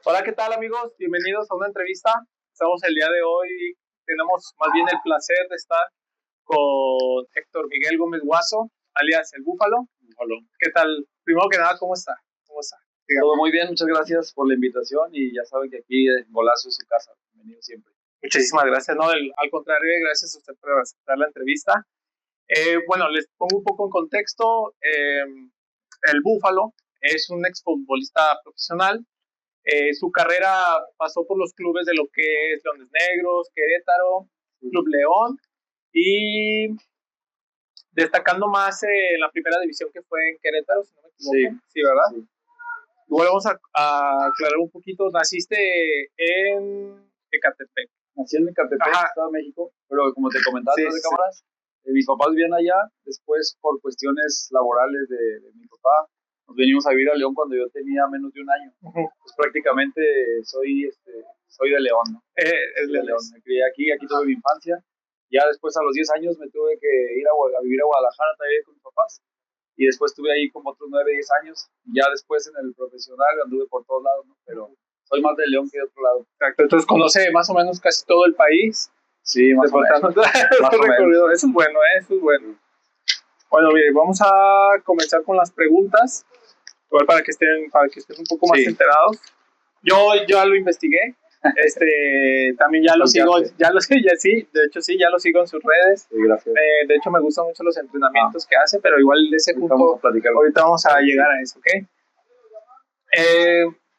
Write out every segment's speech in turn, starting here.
Hola, ¿qué tal amigos? Bienvenidos a una entrevista. Estamos el día de hoy, tenemos más bien el placer de estar con Héctor Miguel Gómez Guaso, alias El Búfalo. Hola. ¿Qué tal? Primero que nada, ¿cómo está? ¿Cómo está? Dígame. Todo muy bien, muchas gracias por la invitación y ya saben que aquí Golazo es su casa. Bienvenido siempre. Muchísimas gracias. No, al contrario, gracias a usted por aceptar la entrevista. Bueno, les pongo un poco en contexto. El Búfalo es un exfutbolista profesional. Su carrera pasó por los clubes de lo que es Leones Negros, Querétaro, Club León y destacando más en la primera división que fue en Querétaro, si no me equivoco. Sí, ¿verdad? Sí. Igual vamos a aclarar un poquito. Naciste en Ecatepec. Nací en Ecatepec, Estado de México, pero como te comentaba de cámaras, mis papás vivían allá. Después, por cuestiones laborales de mi papá, nos venimos a vivir a León cuando yo tenía menos de un año. Pues prácticamente soy de León, ¿no? Es de León. Me crié aquí tuve mi infancia. Ya después, a los 10 años, me tuve que ir a vivir a Guadalajara también con mis papás. Y después estuve ahí como otros 9, 10 años. Ya después en el profesional anduve por todos lados, ¿no? Pero soy más de León que de otro lado. Exacto. Entonces conoce más o menos casi todo el país. Sí, más o menos. Eso es bueno, eso es bueno. Bueno, bien, vamos a comenzar con las preguntas, igual para que estén un poco más enterados. Yo ya lo investigué. También ya lo sigo, ya lo sigo en sus redes. Sí, gracias. De hecho, me gustan mucho los entrenamientos que hace, pero igual de ese punto ahorita vamos a llegar a eso, ¿ok?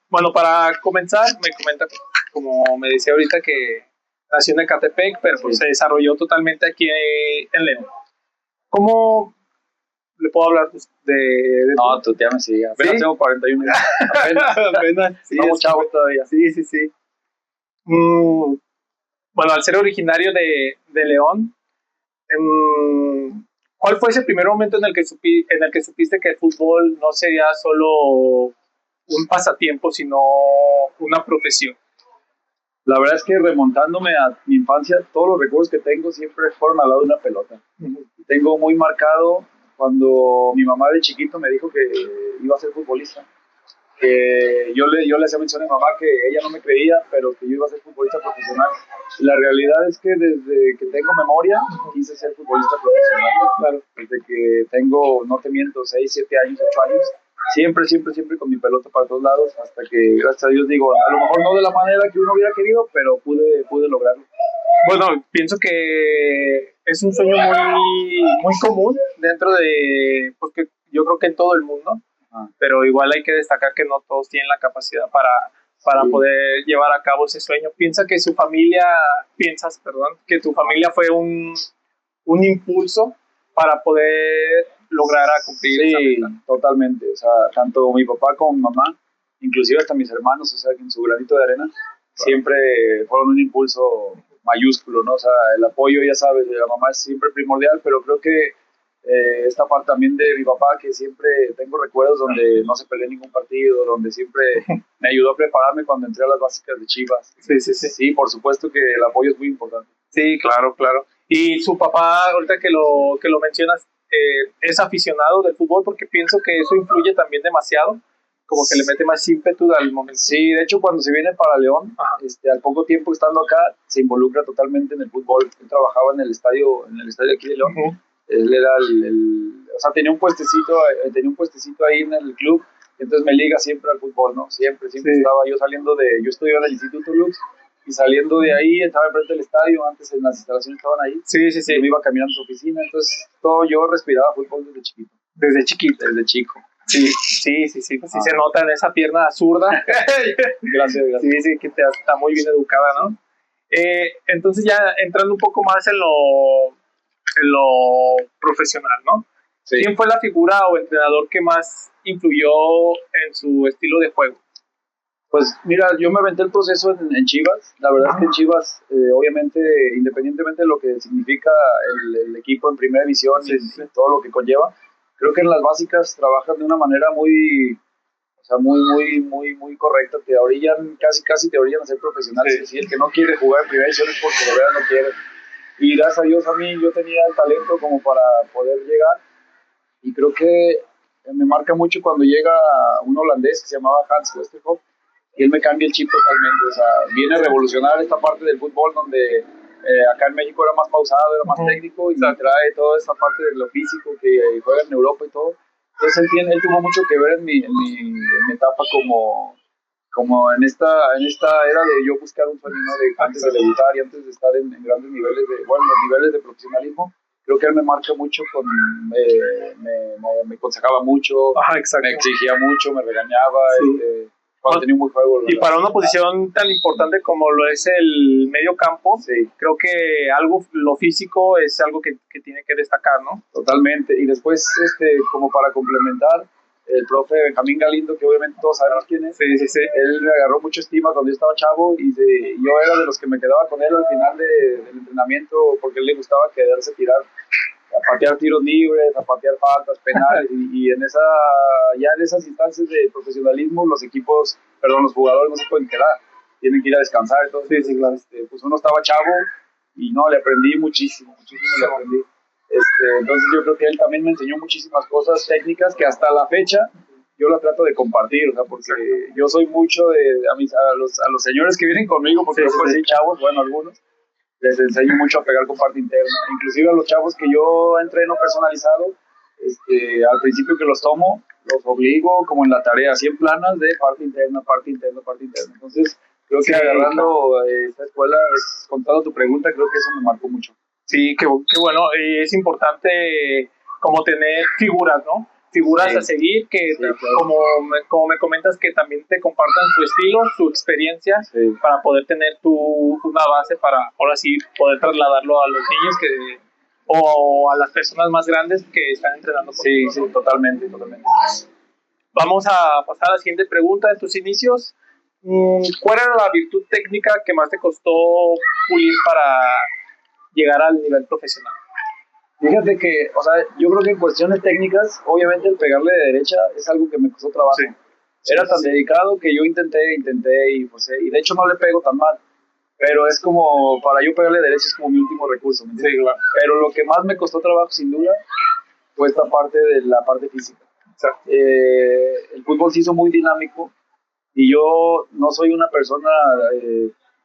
Bueno, para comenzar, me comenta, como me decía ahorita, que nació en Ecatepec, pero pues se desarrolló totalmente aquí en León. ¿Cómo le puedo hablar de No, tú ya me sigas. Apenas tengo 41 años. Apenas. Sí, estamos chavos todavía. Sí. Bueno, al ser originario de León, ¿cuál fue ese primer momento en el que supiste que el fútbol no sería solo un pasatiempo, sino una profesión? La verdad es que remontándome a mi infancia, todos los recuerdos que tengo siempre fueron al lado de una pelota. Tengo muy marcado cuando mi mamá de chiquito me dijo que iba a ser futbolista. Que yo le hacía mención a mi mamá que ella no me creía, pero que yo iba a ser futbolista profesional. La realidad es que desde que tengo memoria quise ser futbolista profesional. Claro, desde que tengo, no te miento, 6, 7 años, 8 años, siempre con mi pelota para todos lados, hasta que gracias a Dios digo, a lo mejor no de la manera que uno hubiera querido, pero pude lograrlo. Bueno, pienso que es un sueño muy común dentro de, pues que yo creo que en todo el mundo. Pero igual hay que destacar que no todos tienen la capacidad para poder llevar a cabo ese sueño. Piensas que tu familia fue un impulso para poder lograr cumplir esa meta. Totalmente. O sea, tanto mi papá como mi mamá, inclusive hasta mis hermanos, o sea, que en su granito de arena, siempre fueron un impulso mayúsculo, ¿no? O sea, el apoyo, ya sabes, de la mamá es siempre primordial, pero creo que esta parte también de mi papá, que siempre tengo recuerdos donde no se peleó ningún partido, donde siempre me ayudó a prepararme cuando entré a las básicas de Chivas. Sí, por supuesto que el apoyo es muy importante. Sí, claro. Y su papá, ahorita que lo mencionas, es aficionado del fútbol, porque pienso que eso influye también demasiado, como que le mete más ímpetu al momento. Sí, de hecho cuando se viene para León, al poco tiempo estando acá, se involucra totalmente en el fútbol. Él trabajaba en el estadio aquí de León. Él era o sea, tenía un puestecito ahí en el club, y entonces me liga siempre al fútbol, ¿no? Siempre estaba yo yo estudiaba en el Instituto Lux, y saliendo de ahí, estaba enfrente del estadio, antes en las instalaciones estaban ahí, y me iba caminando a su oficina, entonces yo respiraba fútbol desde chiquito. Desde chico. Sí, pues sí se nota en esa pierna zurda. Gracias. Sí, que está muy bien educada, ¿no? Entonces ya entrando un poco más en lo profesional, ¿no? Sí. ¿Quién fue la figura o entrenador que más influyó en su estilo de juego? Pues mira, yo me aventé el proceso en Chivas. La verdad es que en Chivas, obviamente, independientemente de lo que significa el equipo en primera división y todo lo que conlleva, creo que en las básicas trabajan de una manera muy correcta. Te orillan, casi te orillan a ser profesional. Sí, el que no quiere jugar en primera división es porque de verdad no quiere. Y gracias a Dios a mí yo tenía el talento como para poder llegar, y creo que me marca mucho cuando llega un holandés que se llamaba Hans Westerhoff, y él me cambia el chip totalmente. O sea, viene a revolucionar esta parte del fútbol donde acá en México era más pausado, era más técnico, y trae toda esta parte de lo físico que juega en Europa y todo. Entonces él tuvo mucho que ver en mi etapa como en esta era de yo buscar un sueño, ¿no? De antes de debutar y antes de estar en grandes niveles los niveles de profesionalismo. Creo que él me marca mucho, me aconsejaba mucho, me exigía mucho, me regañaba, sí. Cuando tenía un buen juego. Y para una posición tan importante como lo es el medio campo, sí, creo que lo físico es algo que tiene que destacar, ¿no? Totalmente. Y después, como para complementar, el profe Benjamín Galindo, que obviamente todos sabemos quién es, sí. Él me agarró mucha estima cuando yo estaba chavo, y yo era de los que me quedaba con él al final del entrenamiento, porque a él le gustaba quedarse tirar, a patear tiros libres, a patear faltas, penales, y en esas instancias de profesionalismo los jugadores no se pueden quedar, tienen que ir a descansar. Entonces, sí, claro. Pues uno estaba chavo y no, le aprendí muchísimo le aprendí. Entonces yo creo que él también me enseñó muchísimas cosas técnicas que hasta la fecha yo las trato de compartir, o sea, porque yo soy mucho a los señores que vienen conmigo, porque no puedo decir chavos, bueno, algunos, les enseño mucho a pegar con parte interna, inclusive a los chavos que yo entreno personalizado, al principio que los tomo, los obligo como en la tarea, 100 planas de parte interna, entonces creo que agarrando esta escuela, contando tu pregunta, creo que eso me marcó mucho. Sí, qué bueno, es importante como tener figuras, ¿no? Figuras a seguir que, claro, como me comentas, que también te compartan su estilo, su experiencia, para poder tener una base para, ahora sí, poder trasladarlo a los niños o a las personas más grandes que están entrenando. Sí, totalmente. Vamos a pasar a la siguiente pregunta de tus inicios. ¿Cuál era la virtud técnica que más te costó pulir para llegar al nivel profesional? Fíjate que, o sea, yo creo que en cuestiones técnicas, obviamente el pegarle de derecha es algo que me costó trabajo. Era tan dedicado que yo intenté y pues, y de hecho no le pego tan mal, pero es como, para yo pegarle de derecha es como mi último recurso, ¿me entiendes? Sí, claro. Pero lo que más me costó trabajo, sin duda, fue esta parte de la parte física. El fútbol se hizo muy dinámico y yo no soy una persona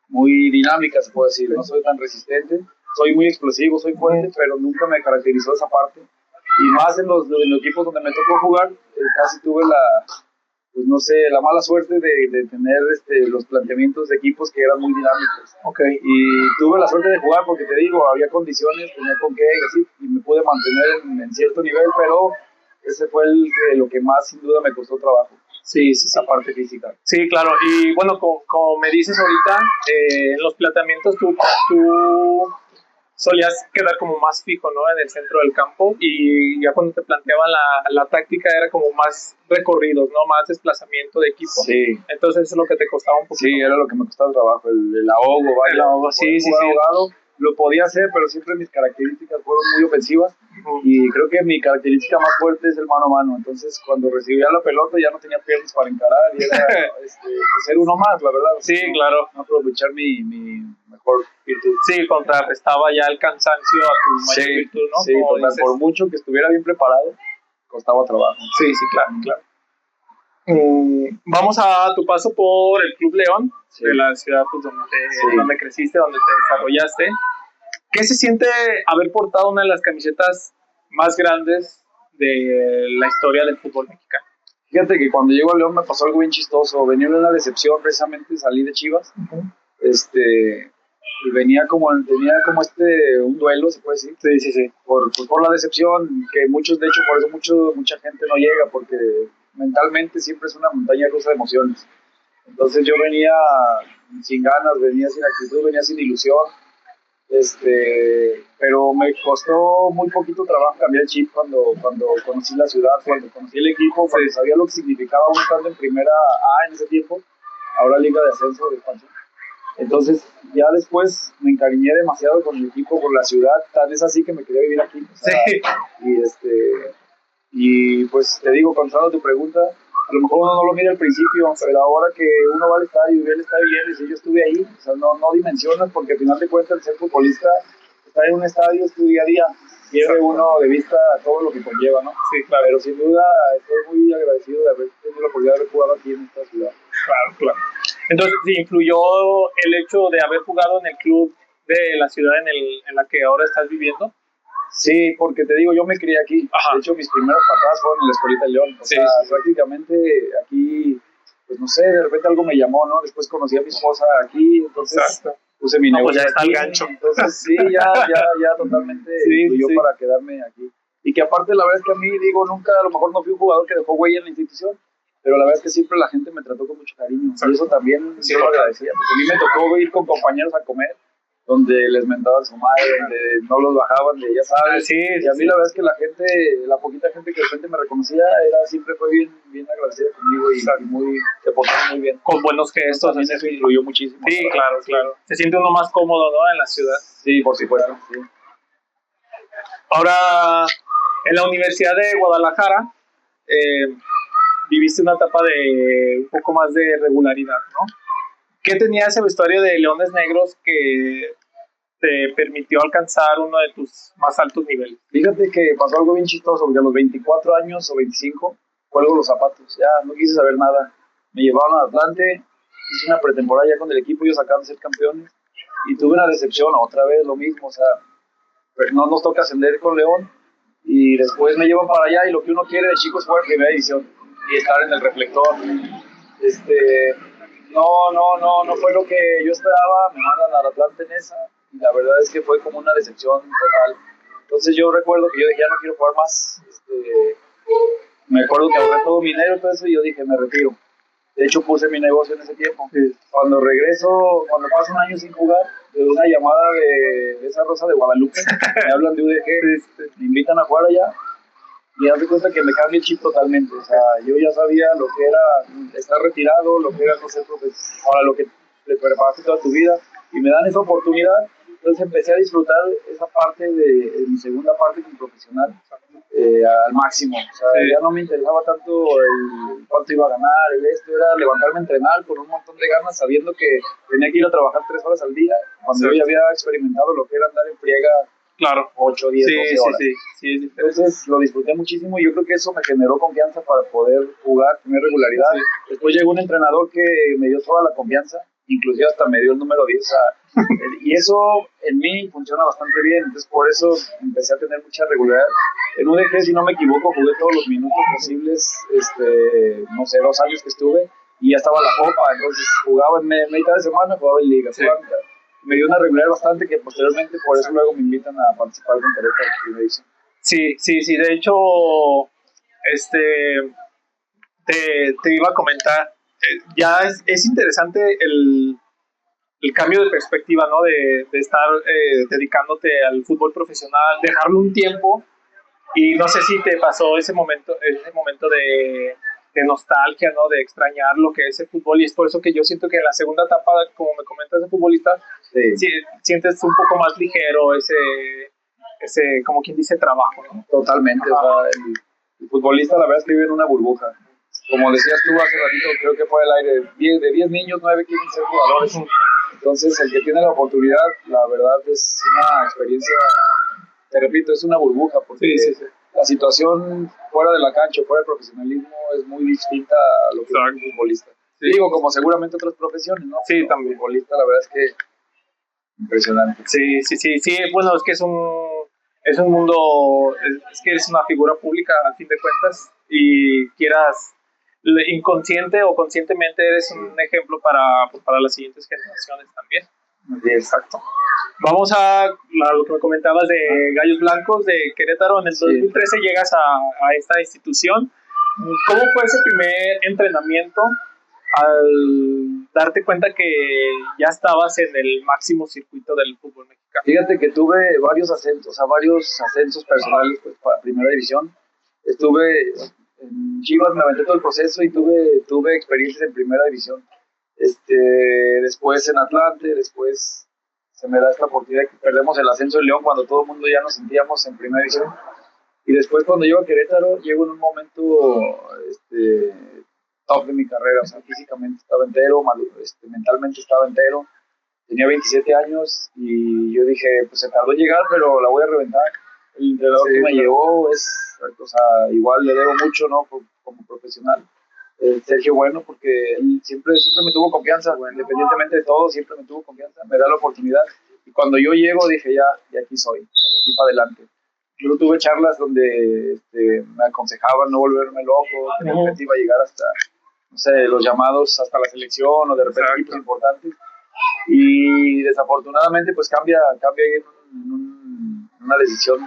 muy dinámica, se puede decir, no soy tan resistente. Soy muy explosivo, soy fuerte, pero nunca me caracterizó esa parte. Y más en los equipos donde me tocó jugar, casi tuve la mala suerte de tener los planteamientos de equipos que eran muy dinámicos. Y tuve la suerte de jugar porque, te digo, había condiciones, tenía con qué y así, y me pude mantener en cierto nivel, pero ese fue lo que más sin duda me costó trabajo. Sí. La parte física. Sí, claro. Y bueno, como me dices ahorita, en los planteamientos tú solías quedar como más fijo, ¿no? En el centro del campo, y ya cuando te planteaban la táctica era como más recorridos, ¿no? Más desplazamiento de equipo. Sí. Entonces eso es lo que te costaba un poquito. Sí, era lo que me costaba el trabajo, el ahogo, ¿vale? El ahogo, sí. Ahogado, lo podía hacer, pero siempre mis características fueron muy ofensivas, y creo que mi característica más fuerte es el mano a mano. Entonces cuando recibía la pelota ya no tenía piernas para encarar, y era ser uno más, la verdad. Sí, claro. No aprovechar mi mejor virtud. Sí, contrarrestaba ya el cansancio a tu mayor virtud, ¿no? Sí, por mucho que estuviera bien preparado, costaba trabajo. Sí, claro. Vamos a tu paso por el Club León, de la ciudad pues, donde creciste, donde te desarrollaste. ¿Qué se siente haber portado una de las camisetas más grandes de la historia del fútbol mexicano? Fíjate que cuando llego a León me pasó algo bien chistoso. Venía una decepción, precisamente salí de Chivas. Y tenía como un duelo, se puede decir. Sí. Por la decepción, que muchos, de hecho, por eso mucha gente no llega, porque mentalmente siempre es una montaña rusa de emociones. Entonces yo venía sin ganas, venía sin actitud, venía sin ilusión. Pero me costó muy poquito trabajo cambiar el chip cuando conocí la ciudad, cuando conocí el equipo, cuando sabía lo que significaba un estando en primera A en ese tiempo, ahora Liga de Ascenso de expansión. Entonces ya después me encariñé demasiado con el equipo, con la ciudad, tan es así que me quería vivir aquí. O sea, y pues te digo, contestando tu pregunta, a lo mejor uno no lo mira al principio, pero ahora que uno va al estadio y ve el estadio lleno y si yo estuve ahí, o sea, no dimensionas, porque al final de cuentas el ser futbolista, estar en un estadio es tu día a día, pierde uno de vista todo lo que conlleva, ¿no? Sí, claro. Pero sin duda estoy muy agradecido de haber tenido la oportunidad de haber jugado aquí en esta ciudad. Claro, claro. Entonces, ¿sí influyó el hecho de haber jugado en el club de la ciudad en la que ahora estás viviendo? Sí, porque te digo, yo me crié aquí. Ajá. De hecho, mis primeras patadas fueron en la Escuelita de León. O sea, prácticamente aquí, pues no sé, de repente algo me llamó, ¿no? Después conocí a mi esposa aquí, entonces puse mi negocio. Pues ya está aquí, el gancho. Entonces, sí, ya totalmente influyó para quedarme aquí. Y que aparte, la verdad es que a mí, digo, nunca, a lo mejor no fui un jugador que dejó huella en la institución, pero la verdad es que siempre la gente me trató con mucho cariño. Y eso también yo lo agradecía, porque a mí me tocó ir con compañeros a comer, donde les mentaban su madre, donde no los bajaban, de ya sabes. Y a mí la verdad es que la gente, la poquita gente que de repente me reconocía, siempre fue bien agradecida conmigo y se portaron muy bien. Con buenos gestos. También eso influyó muchísimo. Sí, claro. Se siente uno más cómodo, ¿no? En la ciudad. Sí, por supuesto. Sí. Ahora, en la Universidad de Guadalajara, viviste una etapa de un poco más de regularidad, ¿no? ¿Qué tenía ese vestuario de Leones Negros que te permitió alcanzar uno de tus más altos niveles? Fíjate que pasó algo bien chistoso, porque a los 24 años o 25 cuelgo los zapatos, ya no quise saber nada. Me llevaron a Atlante, hice una pretemporada ya con el equipo, ellos acaban de ser campeones, y tuve una decepción, otra vez lo mismo, o sea, no nos toca ascender con León, y después me llevan para allá, y lo que uno quiere de chico es jugar en primera división, y estar en el reflector. No fue lo que yo esperaba, me mandan al Atlante en esa, y la verdad es que fue como una decepción total. Entonces yo recuerdo que yo dije, ya no quiero jugar más. Me acuerdo que ahorré todo mi dinero y todo eso, y yo dije, me retiro. De hecho, puse mi negocio en ese tiempo. Sí. Cuando regreso, cuando paso un año sin jugar, de una llamada de esa Rosa de Guadalupe, me hablan de UDG, me invitan a jugar allá, y haz de cuenta que me cambia el chip totalmente. O sea, yo ya sabía lo que era estar retirado, lo que era no ser profesional, ahora lo que te preparaste toda tu vida, y me dan esa oportunidad. Entonces empecé a disfrutar esa parte de mi segunda parte como profesional al máximo. O sea, ya no me interesaba tanto el cuánto iba a ganar, era levantarme a entrenar con un montón de ganas, sabiendo que tenía que ir a trabajar 3 horas al día, cuando yo ya había experimentado lo que era andar en friega. Claro. 8, 10, 12 horas. Sí. Entonces lo disfruté muchísimo, y yo creo que eso me generó confianza para poder jugar, tener regularidad. Sí. Después llegó un entrenador que me dio toda la confianza, inclusive hasta me dio el número 10. Y eso en mí funciona bastante bien, entonces por eso empecé a tener mucha regularidad. En UDG, si no me equivoco, jugué todos los minutos posibles, no sé, 2 años que estuve, y ya estaba la copa, entonces jugaba en mitad de semana, jugaba en liga. Sí. Me dio una regularidad bastante, que posteriormente por eso luego me invitan a participar con Querétaro en primera división. Sí, de hecho, te iba a comentar, ya es interesante el cambio de perspectiva, ¿no? De estar dedicándote al fútbol profesional, dejarlo un tiempo, y no sé si te pasó ese momento de nostalgia, ¿no? De extrañar lo que es el fútbol, y es por eso que yo siento que en la segunda etapa, como me comentas, de futbolista, sí, sientes un poco más ligero ese, como quien dice, trabajo, ¿no? Totalmente, o sea, el futbolista la verdad es que vive en una burbuja. Como decías tú hace ratito, creo que fue al aire, de 10 niños, 9 quieren ser jugadores. Entonces, el que tiene la oportunidad, la verdad es una experiencia, te repito, es una burbuja, porque sí. La situación fuera de la cancha, fuera del profesionalismo, es muy distinta a lo que es un futbolista. Sí. Digo, como seguramente otras profesiones, ¿no? Sí, también. Futbolista, la verdad es que impresionante. Sí, bueno, es que es un mundo, es que eres una figura pública a fin de cuentas, y quieras inconsciente o conscientemente eres un ejemplo para las siguientes generaciones también. Sí, exacto. Vamos a lo que me comentabas de Gallos Blancos de Querétaro. En el 2013 llegas a esta institución. ¿Cómo fue ese primer entrenamiento al darte cuenta que ya estabas en el máximo circuito del fútbol mexicano? Fíjate que tuve varios ascensos personales, pues, para primera división. Estuve en Chivas, me aventé todo el proceso y tuve experiencias en primera división. Después en Atlante, después se me da esta oportunidad que perdemos el ascenso en León cuando todo el mundo ya nos sentíamos en primera división. Y después cuando llego a Querétaro, llego en un momento top de mi carrera, o sea, físicamente estaba entero, mentalmente estaba entero, tenía 27 años y yo dije, pues se tardó en llegar, pero la voy a reventar. El entrenador que me llevó igual le debo mucho, ¿no? Como profesional. Sergio Bueno, porque él siempre me tuvo confianza, independientemente de todo, siempre me tuvo confianza, me da la oportunidad. Y cuando yo llego dije, ya aquí soy, de aquí para adelante. Yo tuve charlas donde me aconsejaban no volverme loco, que de repente iba a llegar hasta, no sé, los llamados hasta la selección o de repente equipos importantes. Y desafortunadamente pues cambia ahí en una decisión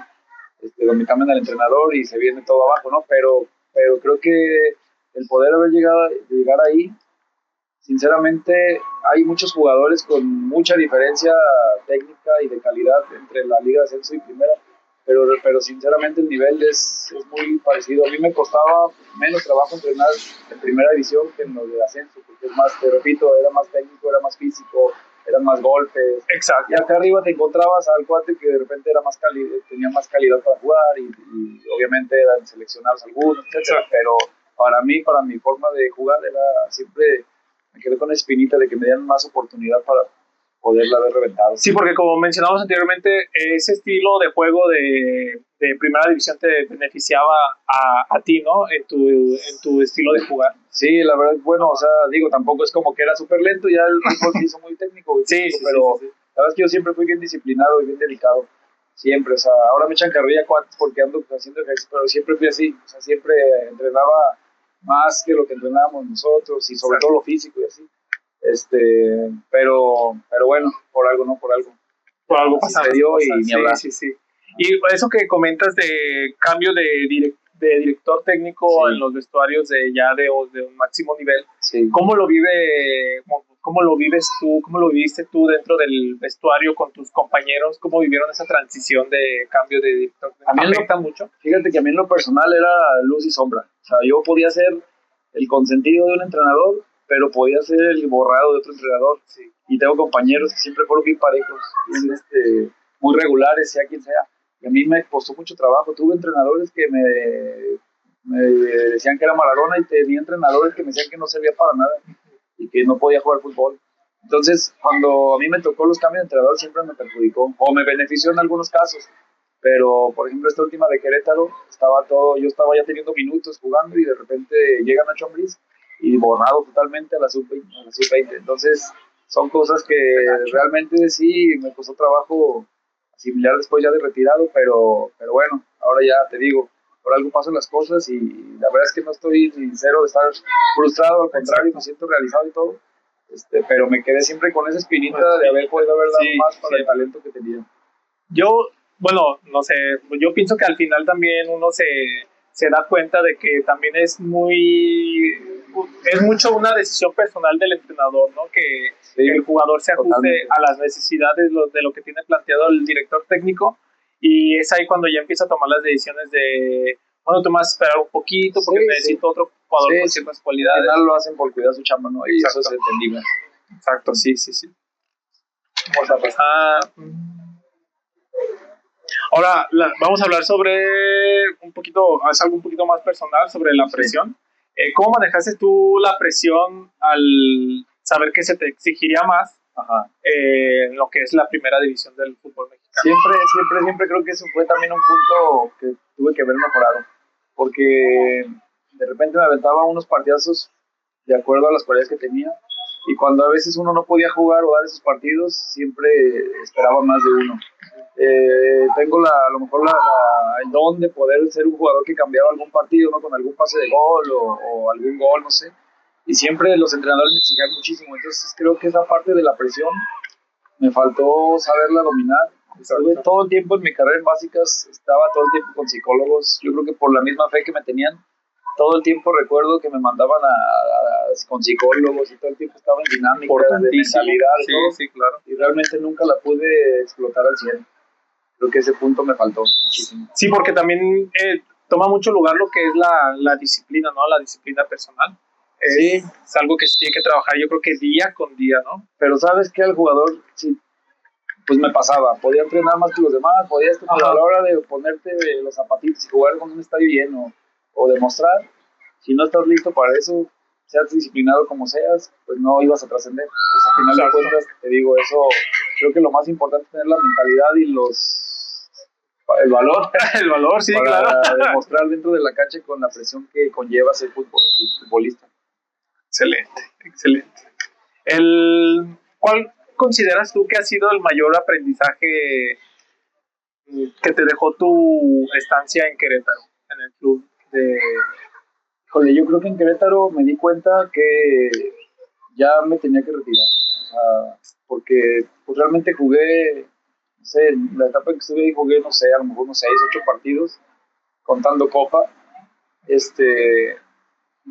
donde cambian al entrenador y se viene todo abajo, ¿no? Pero creo que el poder llegar ahí, sinceramente hay muchos jugadores con mucha diferencia técnica y de calidad entre la Liga de Ascenso y Primera, pero sinceramente el nivel es muy parecido. A mí me costaba menos trabajo entrenar en Primera División que en lo de Ascenso, porque es más, te repito, era más técnico, era más físico, eran más golpes. Exacto. Y acá arriba te encontrabas al cuate que de repente era tenía más calidad para jugar y obviamente eran seleccionados algunos, etcétera. Pero para mí, para mi forma de jugar, era siempre me quedé con la espinita de que me dieran más oportunidad para poderla haber reventado. Sí, porque como mencionamos anteriormente, ese estilo de juego de Primera División te beneficiaba a ti, ¿no? En tu estilo de jugar. Sí, la verdad, bueno, o sea, digo, tampoco es como que era súper lento, ya el fútbol se hizo muy técnico, sí, pero sí. La verdad es que yo siempre fui bien disciplinado y bien delicado, siempre, o sea, ahora me echan carrilla cuates porque ando haciendo ejercicio, pero siempre fui así, o sea, siempre entrenaba más que lo que entrenábamos nosotros y sobre todo lo físico y así. Pero bueno, por algo, ¿no? Por algo pasa, se dio y ni hablar. Sí. Y eso que comentas de cambio de director técnico en los vestuarios de un máximo nivel, ¿cómo lo vives tú? ¿Cómo lo viviste tú dentro del vestuario con tus compañeros? ¿Cómo vivieron esa transición de cambio de director? A mí ¿Afecta mucho? Fíjate que a mí en lo personal era luz y sombra. O sea, yo podía ser el consentido de un entrenador, pero podía ser el borrado de otro entrenador. Sí. Y tengo compañeros que siempre fueron bien parejos, muy regulares, sea quien sea. Y a mí me costó mucho trabajo. Tuve entrenadores que me decían que era Maradona y tenía entrenadores que me decían que no servía para nada y que no podía jugar fútbol. Entonces, cuando a mí me tocó los cambios de entrenador, siempre me perjudicó o me benefició en algunos casos. Pero, por ejemplo, esta última de Querétaro, yo estaba ya teniendo minutos jugando y de repente llega Nacho Ambriz y borrado totalmente a la sub-20. Entonces, son cosas que realmente sí me costó trabajo asimilar después ya de retirado, pero bueno, ahora ya te digo, por algo pasan las cosas y la verdad es que no estoy sincero de estar frustrado, al contrario, me siento realizado y todo, pero me quedé siempre con esa espinita de haber podido haber dado más para el talento que tenía. Bueno, no sé, yo pienso que al final también uno se da cuenta de que también es mucho una decisión personal del entrenador, ¿no? Que el jugador se ajuste totalmente a las necesidades de lo que tiene planteado el director técnico, y es ahí cuando ya empieza a tomar las decisiones de, bueno, tú me vas a esperar un poquito porque necesito otro jugador con ciertas cualidades. Al final lo hacen por cuidar su chamba, ¿no? Y eso es entendible. Exacto, sí. Vamos a pasar. Ahora vamos a hablar sobre algo un poquito más personal, sobre la presión. ¿Cómo manejaste tú la presión al saber que se te exigiría más en lo que es la primera división del fútbol mexicano? Siempre creo que eso fue también un punto que tuve que haber mejorado, porque de repente me aventaba unos partidazos de acuerdo a las cualidades que tenía, y cuando a veces uno no podía jugar o dar esos partidos, siempre esperaba más de uno. Tengo a lo mejor el don de poder ser un jugador que cambiaba algún partido, ¿no? Con algún pase de gol o algún gol, no sé. Y siempre los entrenadores me exigían muchísimo. Entonces creo que esa parte de la presión me faltó saberla dominar. Estuve todo el tiempo en mi carrera en básicas, estaba todo el tiempo con psicólogos. Yo creo que por la misma fe que me tenían, todo el tiempo recuerdo que me mandaban con psicólogos y todo el tiempo estaba en dinámica de mentalidad y todo. Sí, claro. Y realmente nunca la pude explotar al 100. Creo que ese punto me faltó muchísimo. Sí, porque también toma mucho lugar lo que es la disciplina, ¿no? La disciplina personal. Es algo que se tiene que trabajar, yo creo que día con día, ¿no? Pero sabes que al jugador, sí, pues me pasaba. Podía entrenar más que los demás, podía estar a la hora de ponerte los zapatitos y jugar con un estadio lleno o demostrar. Si no estás listo para eso, seas disciplinado como seas, pues no ibas a trascender. Pues al final de cuentas, te digo, eso creo que lo más importante es tener la mentalidad y el valor, sí, para claro, demostrar dentro de la cancha con la presión que conlleva ser futbolista. Excelente, excelente. ¿Cuál consideras tú que ha sido el mayor aprendizaje que te dejó tu estancia en Querétaro, en el club de... Híjole, yo creo que en Querétaro me di cuenta que ya me tenía que retirar. O sea, porque pues, realmente jugué, no sé, en la etapa en que estuve ahí jugué, no sé, a lo mejor unos 6, 8 partidos, contando Copa.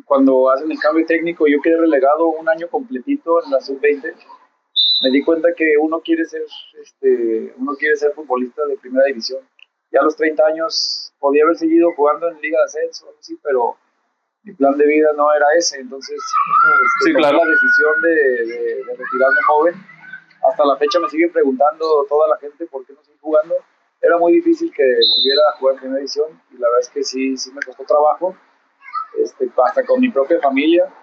Cuando hacen el cambio técnico, yo quedé relegado un año completito en la sub-20. Me di cuenta que uno quiere ser futbolista de primera división. Ya a los 30 años podía haber seguido jugando en Liga de Ascenso, sí, pero mi plan de vida no era ese. Entonces, Sí, claro. tomé la decisión de retirarme joven. Hasta la fecha me siguen preguntando toda la gente por qué no estoy jugando. Era muy difícil que volviera a jugar en primera división y la verdad es que sí me costó trabajo, hasta con mi propia familia,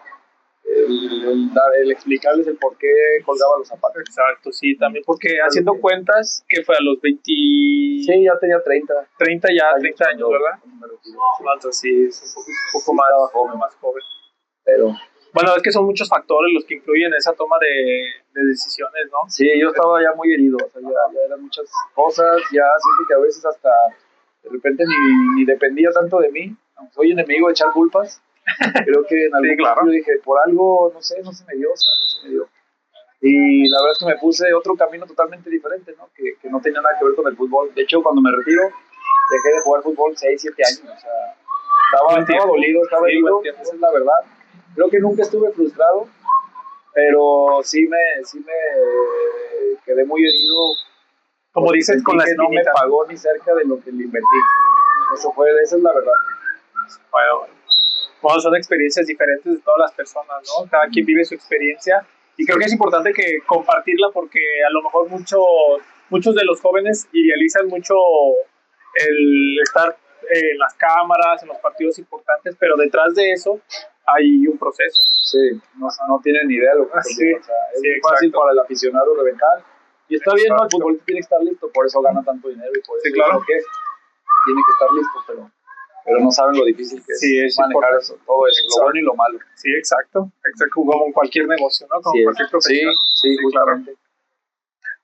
el explicarles el por qué colgaba los zapatos. Exacto, sí, también porque haciendo cuentas, que fue a los 20... Sí, ya tenía 30. 30 ya, 30 años, ¿verdad? No, entonces sí, es un poco más joven. Pero... Bueno, es que son muchos factores los que influyen en esa toma de decisiones, ¿no? Sí, yo estaba ya muy herido, o sea, ya eran muchas cosas, ya siento que a veces hasta de repente ni dependía tanto de mí, aunque soy enemigo de echar culpas. Creo que en algún momento yo dije, por algo, no sé, no se me dio, o sea, no se me dio. Y la verdad es que me puse otro camino totalmente diferente, ¿no? Que no tenía nada que ver con el fútbol. De hecho, cuando me retiro, dejé de jugar fútbol 6, 7 años, o sea, estaba dolido, estaba herido, esa es la verdad. Creo que nunca estuve frustrado, pero sí me quedé muy herido. Como dices, con la que no me pagó ni cerca de lo que le invertí. Esa es la verdad. Bueno, son experiencias diferentes de todas las personas, ¿no? Cada quien vive su experiencia y creo que es importante que compartirla porque a lo mejor muchos de los jóvenes idealizan mucho el estar en las cámaras, en los partidos importantes, pero detrás de eso hay un proceso. Sí, no tienen ni idea de lo que sí, o sea, es muy fácil para el aficionado reventar. Y está bien, ¿no? El futbolista tiene que estar listo, por eso gana tanto dinero y por eso claro. que tiene que estar listo, pero no saben lo difícil que es manejar eso, todo eso, lo bueno y lo malo. Sí, exacto, como en cualquier negocio, ¿no? Como cualquier profesión. Sí, justamente.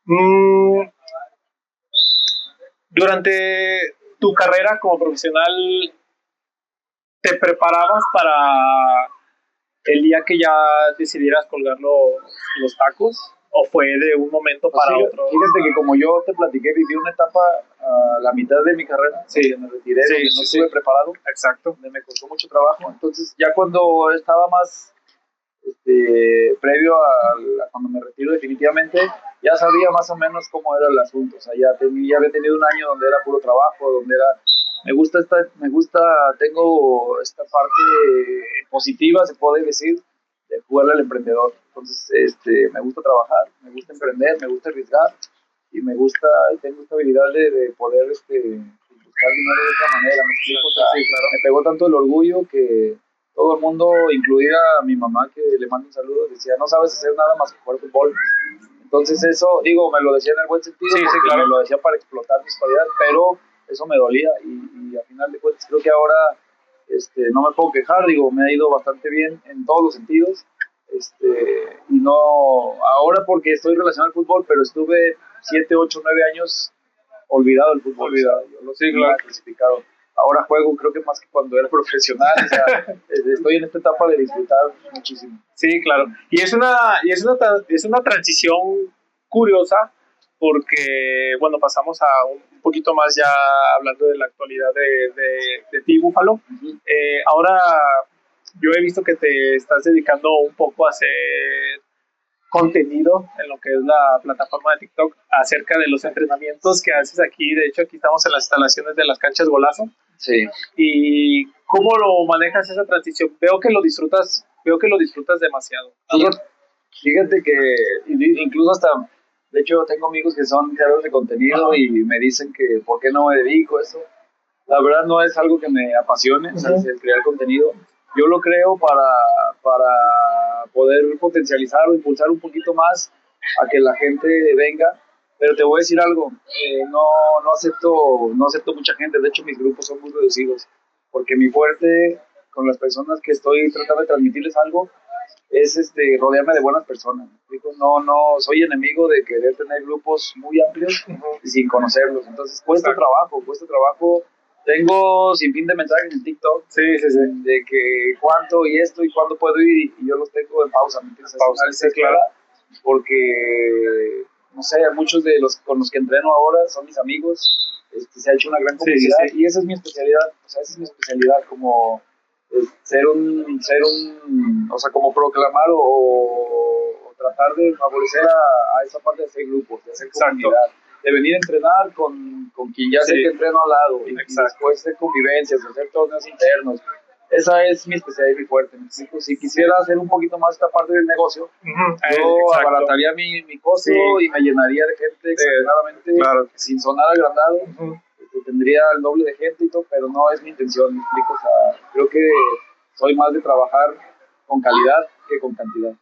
Claro. Durante tu carrera como profesional, ¿te preparabas para el día que ya decidieras colgar los tacos? ¿O fue de un momento para otro? Fíjate que como yo te platiqué, viví una etapa a la mitad de mi carrera, donde me retiré, donde no estuve preparado, exacto, donde me costó mucho trabajo. Entonces ya cuando estaba más previo a cuando me retiro definitivamente, ya sabía más o menos cómo era el asunto. O sea, ya había tenido un año donde era puro trabajo, donde tengo esta parte positiva, se puede decir, de jugarle al emprendedor. Entonces, me gusta trabajar, me gusta emprender, me gusta arriesgar y tengo esta habilidad de poder buscar dinero de otra manera. ¿Me explico? O sea, me pegó tanto el orgullo que todo el mundo, incluida mi mamá, que le mando un saludo, decía, no sabes hacer nada más que jugar fútbol. Entonces eso, me lo decía en el buen sentido, claro. Me lo decía para explotar mis cualidades, pero eso me dolía y a final de cuentas creo que ahora no me puedo quejar, me ha ido bastante bien en todos los sentidos, y no, ahora porque estoy relacionado al fútbol, pero estuve 7, 8, 9 años olvidado del fútbol, yo lo sé, clasificado. Ahora juego, creo que más que cuando era profesional, o sea, estoy en esta etapa de disfrutar muchísimo. Sí, claro. Y es una transición curiosa porque, bueno, pasamos a un poquito más ya hablando de la actualidad de ti, Búfalo. Uh-huh. Ahora yo he visto que te estás dedicando un poco a hacer contenido en lo que es la plataforma de TikTok acerca de los entrenamientos que haces aquí. De hecho, aquí estamos en las instalaciones de las canchas Golazo. Sí. ¿Y cómo lo manejas esa transición? Veo que lo disfrutas demasiado. Fíjate que incluso hasta, de hecho, tengo amigos que son creadores de contenido y me dicen que por qué no me dedico a eso. La verdad no es algo que me apasione, el crear contenido. Yo lo creo para poder potencializar o impulsar un poquito más a que la gente venga. Pero te voy a decir algo, no acepto mucha gente. De hecho, mis grupos son muy reducidos, porque mi fuerte con las personas que estoy tratando de transmitirles algo es rodearme de buenas personas. No soy enemigo de querer tener grupos muy amplios y sin conocerlos. Entonces cuesta trabajo. Tengo sin fin de mensajes en TikTok de que cuánto y esto y cuándo puedo ir y yo los tengo en pausa. ¿Me entiendes? Pausa, sí, claro. Porque, no sé, muchos de los con los que entreno ahora son mis amigos. Se ha hecho una gran complicidad y esa es mi especialidad. O sea, esa es mi especialidad como ser un, o sea, como proclamar o tratar de favorecer a esa parte de hacer grupos, de hacer comunidad, de venir a entrenar con quien ya sé que entreno al lado y después de convivencias, de hacer torneos internos. Esa es mi especialidad y mi fuerte. Si quisiera hacer un poquito más esta parte del negocio, yo abarataría mi costo y me llenaría de gente exageradamente, sin sonar agrandado. Tendría el doble de gente y todo, pero no es mi intención, me explico. O sea, creo que soy más de trabajar con calidad que con cantidad.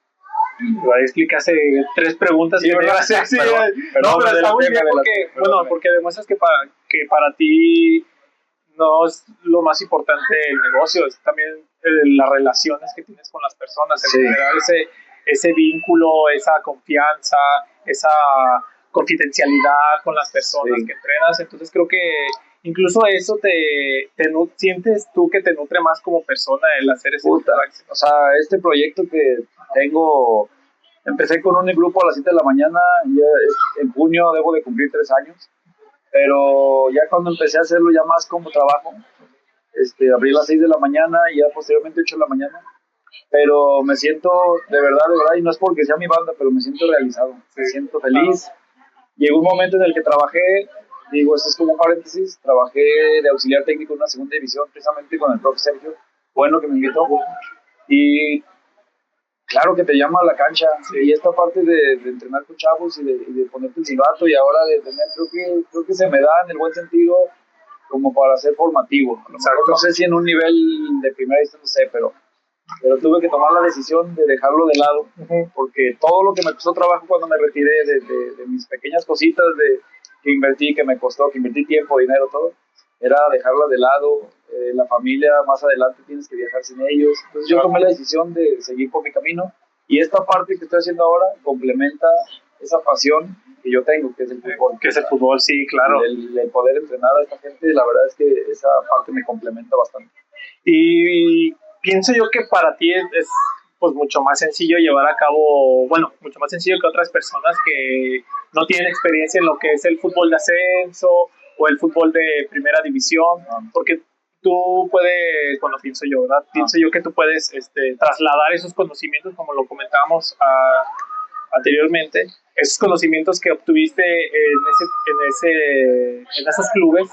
Ahí explicaste 3 preguntas que ¿verdad? Pero está muy bien porque demuestras que para ti no es lo más importante el negocio, es también las relaciones que tienes con las personas, el generar ese vínculo, esa confianza, esa confidencialidad con las personas que entrenas. Entonces creo que incluso eso sientes tú que te nutre más como persona el hacer ese o sea, este proyecto que tengo, empecé con un grupo a las 7 de la mañana, ya en junio debo de cumplir 3 años, pero ya cuando empecé a hacerlo ya más como trabajo, abrí a las 6 de la mañana y ya posteriormente 8 de la mañana, pero me siento de verdad, y no es porque sea mi banda, pero me siento realizado, me siento feliz. Llegó un momento en el que trabajé, esto es como un paréntesis, trabajé de auxiliar técnico en una segunda división, precisamente con el profe Sergio, bueno, que me invitó, y claro que te llama a la cancha, y esta parte de entrenar con chavos y de ponerte el silbato, y ahora de tener, creo que se me da en el buen sentido, como para ser formativo. A lo mejor no sé si en un nivel de primera instancia, no sé, pero tuve que tomar la decisión de dejarlo de lado, porque todo lo que me costó trabajo cuando me retiré de mis pequeñas cositas que invertí, que invertí tiempo, dinero, todo, era dejarla de lado. La familia, más adelante tienes que viajar sin ellos. Entonces yo tomé la decisión de seguir por mi camino, y esta parte que estoy haciendo ahora complementa esa pasión que yo tengo, que es el fútbol. Que es el fútbol, sí, claro. El poder entrenar a esta gente, la verdad es que esa parte me complementa bastante. Y pienso yo que para ti es pues mucho más sencillo llevar a cabo, bueno, mucho más sencillo que otras personas que no tienen experiencia en lo que es el fútbol de ascenso o el fútbol de primera división, porque tú puedes, bueno, pienso yo, ¿verdad? Pienso yo que tú puedes trasladar esos conocimientos, como lo comentábamos anteriormente, esos conocimientos que obtuviste en esos clubes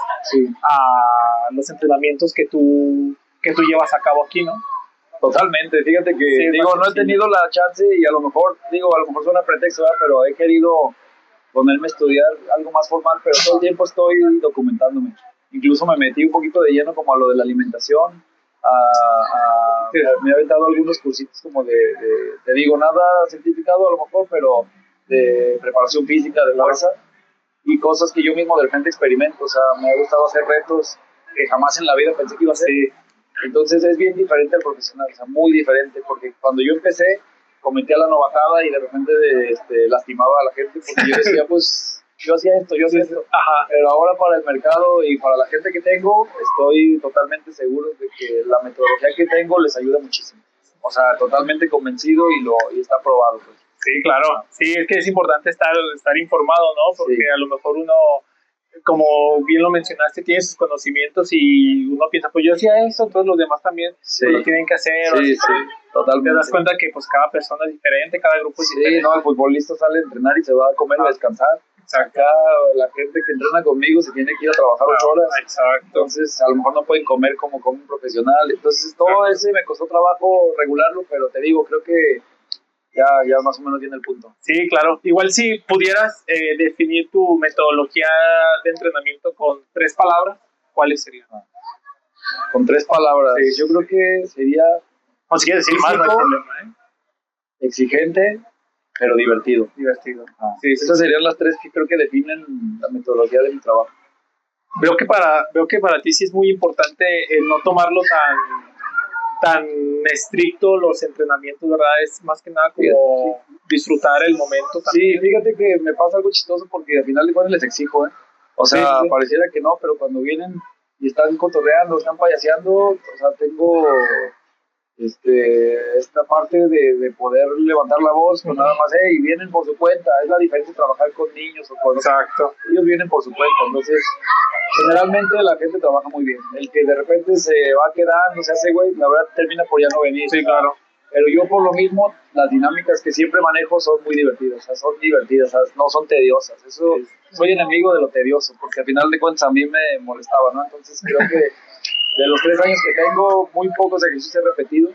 a los entrenamientos que tú llevas a cabo aquí, ¿no? Totalmente, fíjate que no he tenido la chance y a lo mejor suena pretexto, ¿verdad? Pero he querido ponerme a estudiar algo más formal, pero todo el tiempo estoy documentándome. Incluso me metí un poquito de lleno como a lo de la alimentación, me he aventado algunos cursitos como te digo, nada certificado a lo mejor, pero de preparación física, de fuerza, y cosas que yo mismo de repente experimento. O sea, me ha gustado hacer retos que jamás en la vida pensé que iba a hacer. Entonces es bien diferente al profesional, o sea, muy diferente, porque cuando yo empecé, cometía la novatada y de repente lastimaba a la gente, porque yo decía, pues, yo hacía esto. Pero ahora para el mercado y para la gente que tengo, estoy totalmente seguro de que la metodología que tengo les ayuda muchísimo. O sea, totalmente convencido y está probado, pues. Sí, claro. Sí, es que es importante estar informado, ¿no? Porque a lo mejor uno, como bien lo mencionaste, tiene sus conocimientos y uno piensa, pues yo hacía eso, entonces los demás también lo tienen que hacer. Totalmente. Te das cuenta que pues cada persona es diferente, cada grupo es diferente. No, el futbolista sale a entrenar y se va a comer o a descansar. Acá la gente que entrena conmigo se tiene que ir a trabajar 8 horas. Exacto. Entonces a lo mejor no pueden comer como un profesional. Entonces todo ese me costó trabajo regularlo, pero te digo, creo que ya más o menos viene el punto. Sí, claro. Igual si pudieras definir tu metodología de entrenamiento con 3 palabras, ¿cuáles serían? Con 3 palabras. Yo creo que sería... O si quieres decir más, no hay problema, exigente, pero divertido. Esas serían las 3 que creo que definen la metodología de mi trabajo. Veo que para ti sí es muy importante el no tomarlo tan estricto los entrenamientos, ¿verdad? Es más que nada como disfrutar el momento también. Sí, fíjate que me pasa algo chistoso porque al final de cuentas les exijo, ¿eh? O sea, sí. Pareciera que no, pero cuando vienen y están cotorreando, están payaseando, o sea, tengo esta parte de poder levantar la voz, pues nada más, y vienen por su cuenta. Es la diferencia trabajar con niños o con... Exacto. Ellos vienen por su cuenta, entonces generalmente la gente trabaja muy bien. El que de repente se va quedando, se hace güey, la verdad termina por ya no venir. Sí, claro. Pero yo por lo mismo, las dinámicas que siempre manejo son muy divertidas, o sea, son divertidas, o sea, no son tediosas. Eso, soy enemigo de lo tedioso, porque al final de cuentas a mí me molestaba, ¿no? Entonces creo que de los 3 años que tengo, muy pocos ejercicios he repetido.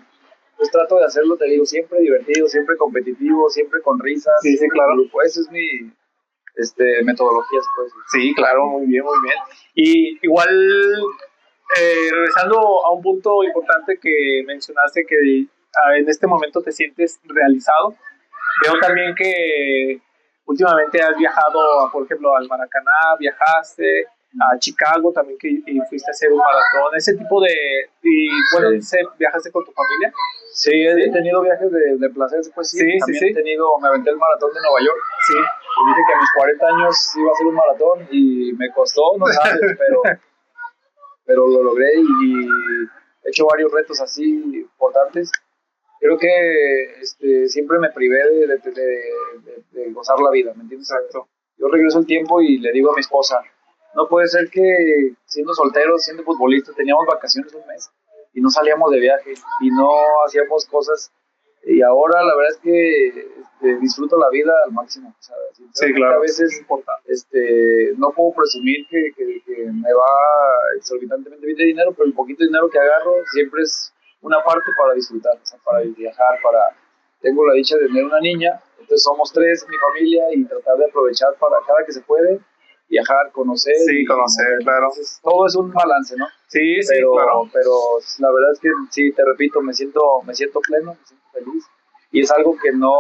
Pues trato de hacerlo, te digo, siempre divertido, siempre competitivo, siempre con risas. Sí, sí, claro. Esa es mi metodología, pues. Sí, claro, muy bien, muy bien. Y igual, regresando a un punto importante que mencionaste, que en este momento te sientes realizado. Veo también que últimamente has viajado, por ejemplo, al Maracaná, viajaste a Chicago también, que y fuiste a hacer un maratón, ese tipo de... Y bueno, ¿viajaste con tu familia? Sí, he tenido viajes de placer, pues sí. También he tenido, me aventé el maratón de Nueva York. Sí. Y dije que a mis 40 años iba a hacer un maratón y me costó, no sabes, pero lo logré y he hecho varios retos así importantes. Creo que siempre me privé de gozar la vida, ¿me entiendes? Exacto. Yo regreso el tiempo y le digo a mi esposa, no puede ser que siendo solteros, siendo futbolistas, teníamos vacaciones un mes y no salíamos de viaje y no hacíamos cosas. Y ahora la verdad es que disfruto la vida al máximo. O sea, sí, claro. A veces no puedo presumir que me va exorbitantemente bien de dinero, pero el poquito dinero que agarro siempre es una parte para disfrutar, o sea, para viajar, tengo la dicha de tener una niña, entonces somos 3 en mi familia y tratar de aprovechar para cada que se puede, viajar, conocer. Sí, conocer, claro. Entonces, todo es un balance, ¿no? Sí, claro. Pero la verdad es que sí, te repito, me siento pleno, me siento feliz. Y es algo que no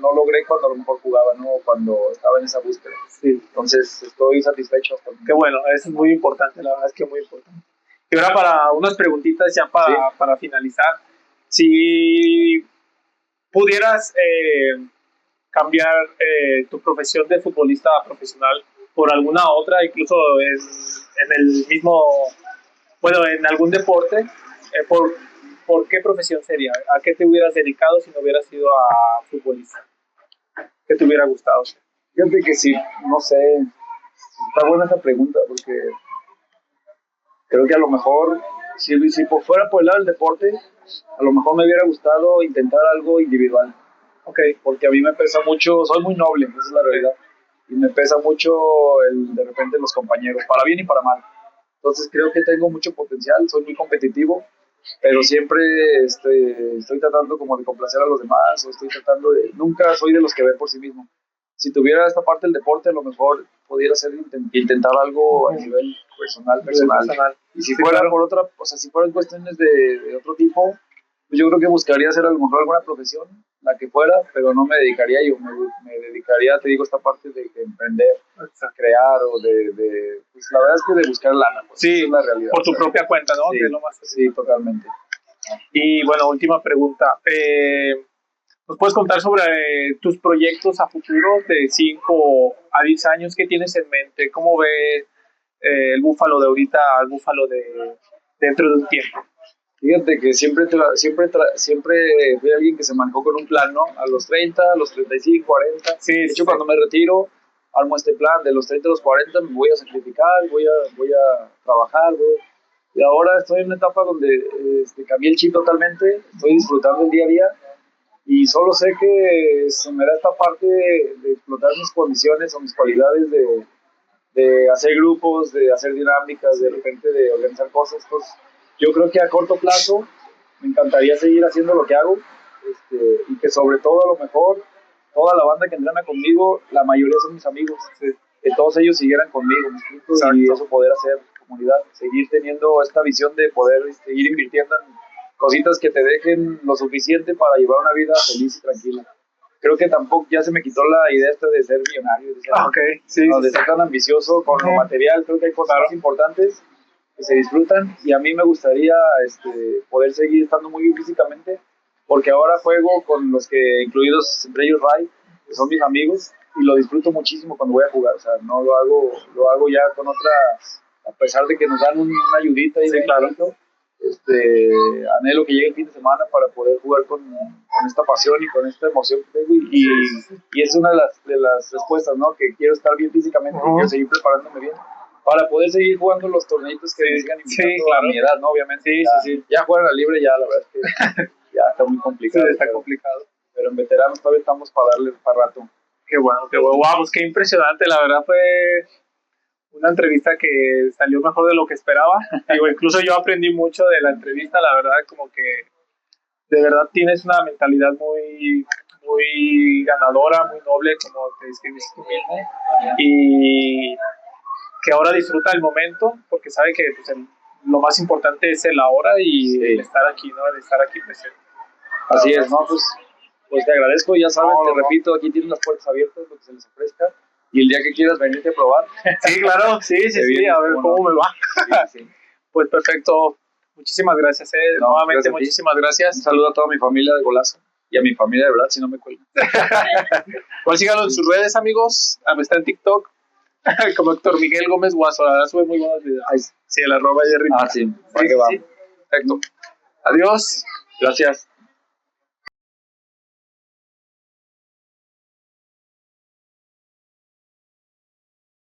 logré cuando a lo mejor jugaba, ¿no? Cuando estaba en esa búsqueda. Sí. Entonces, estoy satisfecho. Qué bueno, eso es muy importante, la verdad es que muy importante. Y ahora para unas preguntitas ya para finalizar. Si pudieras cambiar tu profesión de futbolista profesional por alguna otra, incluso en el mismo, bueno, en algún deporte, ¿por qué profesión sería? ¿A qué te hubieras dedicado si no hubieras sido a futbolista? ¿Qué te hubiera gustado? Fíjate que sí, no sé, está buena esa pregunta porque creo que a lo mejor, si fuera por el lado del deporte, a lo mejor me hubiera gustado intentar algo individual. Okay, porque a mí me pesa mucho, soy muy noble, esa es la realidad, y me pesa mucho de repente los compañeros, para bien y para mal. Entonces creo que tengo mucho potencial, soy muy competitivo, pero siempre estoy tratando como de complacer a los demás, o nunca soy de los que ven por sí mismo. Si tuviera esta parte del deporte, a lo mejor pudiera intentar algo a nivel personal. Y si fuera por otra, o sea, si fueran cuestiones de otro tipo, pues yo creo que buscaría hacer a lo mejor alguna profesión, la que fuera, pero no me dedicaría yo, me dedicaría, te digo, esta parte de emprender, crear o pues la verdad es que de buscar lana, pues, sí, es la realidad. Por tu propia cuenta, ¿no? Sí, que es lo más sí, totalmente. Y bueno, última pregunta. ¿Nos puedes contar sobre tus proyectos a futuro de 5 a 10 años? ¿Qué tienes en mente? ¿Cómo ves el Búfalo de ahorita al Búfalo de dentro de un tiempo? Fíjate que siempre fui alguien que se manejó con un plan, ¿no? A los 30, a los 35, 40. Sí, de hecho, cuando me retiro, armo este plan. De los 30 a los 40 me voy a sacrificar, voy a trabajar. Y ahora estoy en una etapa donde cambié el chip totalmente. Estoy disfrutando el día a día. Y solo sé que se me da esta parte de explotar mis condiciones o mis cualidades de hacer grupos, de hacer dinámicas, de repente de organizar cosas. Entonces, yo creo que a corto plazo me encantaría seguir haciendo lo que hago y que sobre todo a lo mejor toda la banda que entrena conmigo, la mayoría son mis amigos, que todos ellos siguieran conmigo, y eso poder hacer comunidad, seguir teniendo esta visión de poder seguir invirtiendo en cositas que te dejen lo suficiente para llevar una vida feliz y tranquila. Creo que tampoco ya se me quitó la idea de ser millonario, de ser, de ser tan ambicioso con lo material. Creo que hay cosas más importantes que se disfrutan, y a mí me gustaría poder seguir estando muy bien físicamente, porque ahora juego con los que, incluidos entre ellos Ray, que son mis amigos, y lo disfruto muchísimo cuando voy a jugar. O sea, no lo hago ya con otra, a pesar de que nos dan una ayudita y sí, claro. Anhelo que llegue el fin de semana para poder jugar con esta pasión y con esta emoción que tengo, y es una de las respuestas, ¿no? Que quiero estar bien físicamente, quiero seguir preparándome bien para poder seguir jugando los torneitos que me sigan invitando claro. a mi edad, ¿no? Obviamente. Ya jugar a la libre, ya la verdad es que ya está muy complicado. Sí, está complicado. Pero en veteranos todavía estamos para darle para rato. Qué bueno. Wow, pues qué impresionante. La verdad fue una entrevista que salió mejor de lo que esperaba. Digo, incluso yo aprendí mucho de la entrevista, la verdad, como que de verdad tienes una mentalidad muy ganadora, muy noble, como te describiste tú mismo, y que ahora disfruta el momento, porque sabe que pues, lo más importante es el ahora y el estar aquí, ¿no? El estar aquí presente. Así es, ¿no? Pues te agradezco, ya saben, te repito, aquí tienes las puertas abiertas, lo que se les ofrezca, y el día que quieras venirte a probar. Sí, claro, sí, a ver cómo me va. Pues perfecto, muchísimas gracias, nuevamente gracias muchísimas gracias. Un saludo a toda mi familia de Golazo y a mi familia de verdad, si no me cuelgan. Pues síganlo en sus redes, amigos, está en TikTok como Héctor Miguel Gómez Guaso, la verdad sube muy buenos videos. Sí, el @Jerry. Sí, va. Perfecto. Adiós. Gracias.